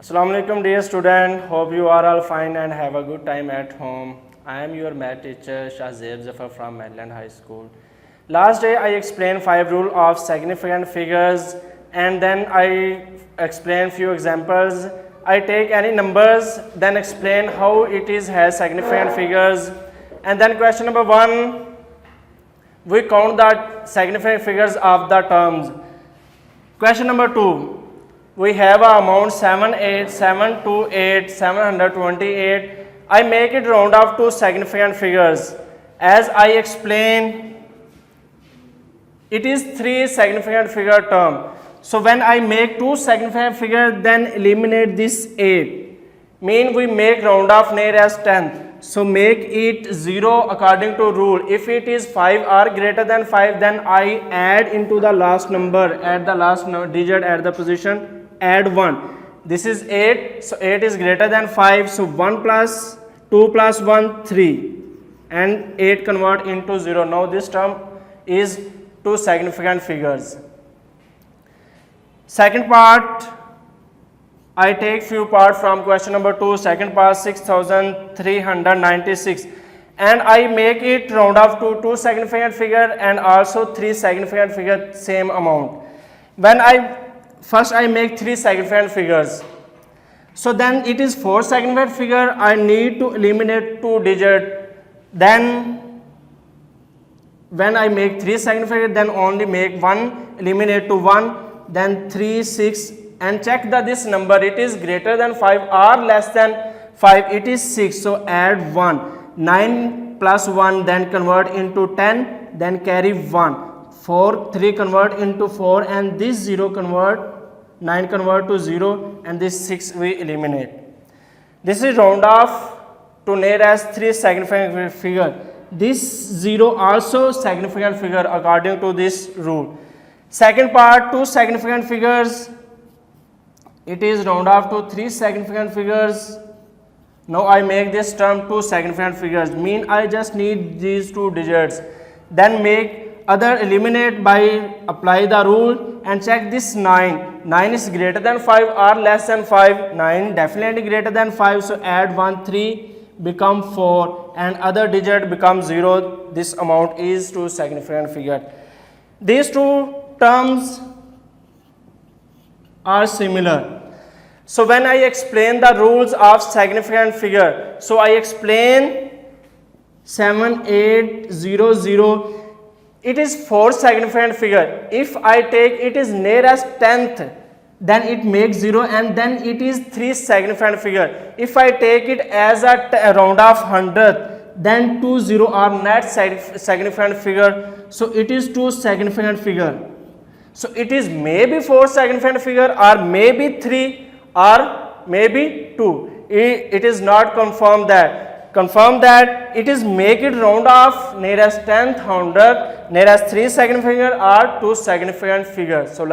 Assalamu alaikum dear student, hope you are all fine and have a good time at home. I am your math teacher Shahzeb Zafar from Maryland High School. Last day I explained 5 rules of significant figures and then I explained few examples. I take any numbers then explain how it is has significant figures, and then question number 1 we count the significant figures of the terms. Question number 2, we have a amount 78728 728. I make it round off to significant figures. As I explain, it is 3 significant figure term. So when I make 2 significant figure, then eliminate this 8. Mean we make round off near as 10th. So make it 0 according to rule. If it is 5 or greater than 5, then I add into the last number, add the last digit at the position, add 1. This is 8, so 8 is greater than 5, so 1 plus 2 plus 1, 3, and 8 convert into 0. Now this term is 2 significant figures. Second part, I take few part from question number 2, second part 6396, and I make it round off to 2 significant figure and also 3 significant figure same amount. When first I make 3 significant figures, so then it is 4 significant figure. I need to eliminate 2 digit. Then when I make 3 significant, then only make 1, eliminate to 1, then 3, 6, and check that this number it is greater than 5 or less than 5. It is 6, so add 1. 9 plus 1, then convert into 10, then carry 1. 4, 3 convert into 4, and this 0 convert, 9 convert to 0, and this 6 we eliminate. This is round off to near as 3 significant figure. This 0 also significant figure according to this rule. Second part, 2 significant figures. It is round off to 3 significant figures. Now I make this term 2 significant figures. Mean I just need these 2 digits. Then make other eliminate by apply the rule and check this 9. 9 is greater than 5 or less than 5. 9 definitely greater than 5. So add 1, 3 become 4 and other digit become 0. This amount is 2 significant figure. These 2 terms are similar. So when I explain the rules of significant figure, so I explain 7800. It is 4 significant figure. If I take it is near as 10th, then it makes 0 and then it is 3 significant figure. If I take it as a round off 100th, then 2 0 are not significant figure. So it is 2 significant figure. So it is maybe 4 significant figure or maybe 3 or maybe 2. It is not confirmed that. Confirm that it is make it round off near as 10th, 100th, near as 3 significant figure or 2 significant figure. So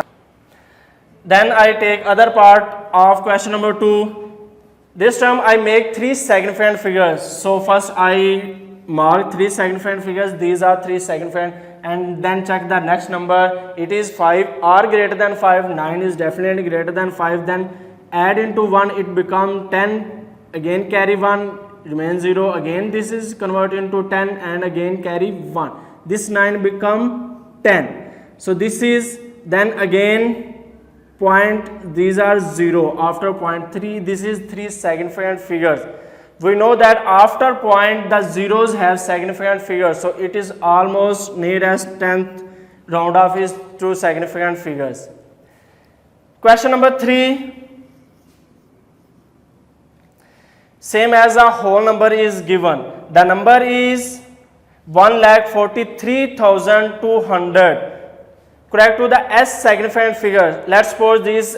then I take other part of question number 2. This term I make 3 significant figures. So first I mark 3 significant figures. These are 3 significant, and then check the next number. It is 5 or greater than 5. 9 is definitely greater than 5. Then add into 1, it become 10. Again carry 1, remain 0. Again this is convert into 10 and again carry 1. This 9 become 10. So this is then again point, these are 0. After point 3, this is 3 significant figures. We know that after point the zeros have significant figures, so it is almost near as 10th. Round off is 2 significant figures. Question number 3. Same as a whole number is given. The number is 1,43,200. Correct to the S significant figure. Let's suppose this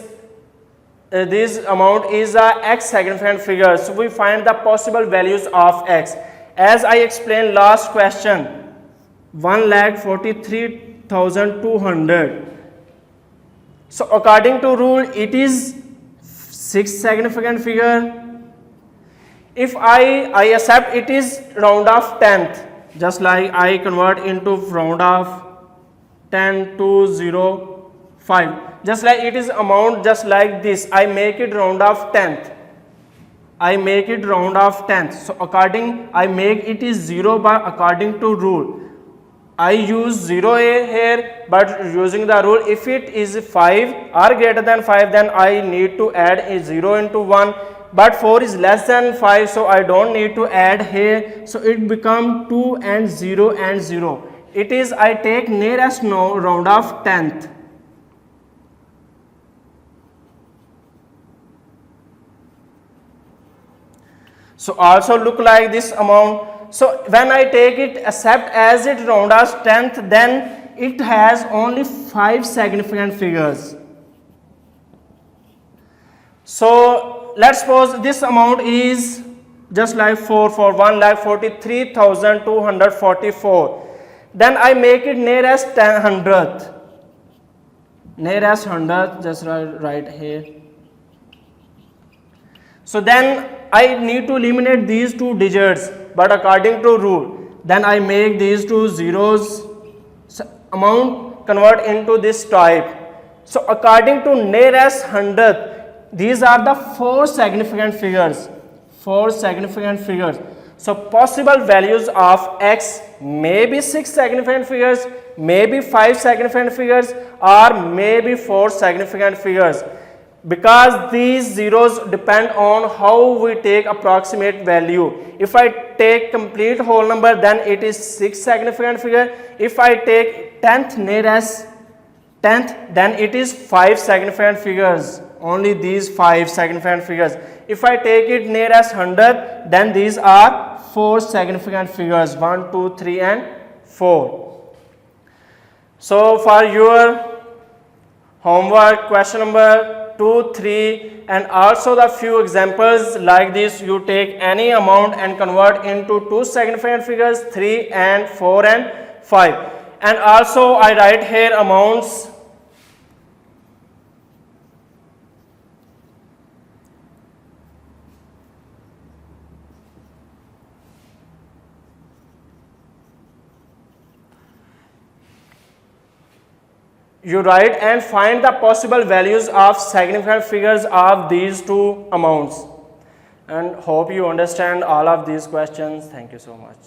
amount is a X significant figure. So we find the possible values of X. As I explained last question, 1,43,200. So according to rule, it is 6 significant figure. If I accept it is round off 10th, just like I convert into round off 10 to 0 5. Just like it is amount just like this, I make it round off 10th. I make it round off 10th. So according, I make it is 0 but according to rule. I use 0 here, but using the rule, if it is 5 or greater than 5, then I need to add a 0 into 1. But 4 is less than 5, so I don't need to add here. So it become 2 and 0 and 0. It is, I take nearest round of 10th. So also look like this amount. So when I take it except as it round as 10th, then it has only 5 significant figures. So let's suppose this amount is just like 4 for 1,43,244. Then I make it nearest 100th. Nearest 100th, just right here. So then I need to eliminate these two digits, but according to rule, then I make these two zeros, amount convert into this type. So according to nearest 100th, these are the 4 significant figures. 4 significant figures. So possible values of x may be 6 significant figures, maybe 5 significant figures, or maybe 4 significant figures. Because these zeros depend on how we take approximate value. If I take complete whole number, then it is 6 significant figure. If I take 10th nearest 10th, then it is 5 significant figures. Only these 5 significant figures. If I take it nearest 100th, then these are 4 significant figures, 1, 2, 3 and 4. So for your homework, question number 2, 3 and also the few examples like this, you take any amount and convert into 2 significant figures, 3 and 4 and 5. And also I write here amounts. You write and find the possible values of significant figures of these two amounts. And hope you understand all of these questions. Thank you so much.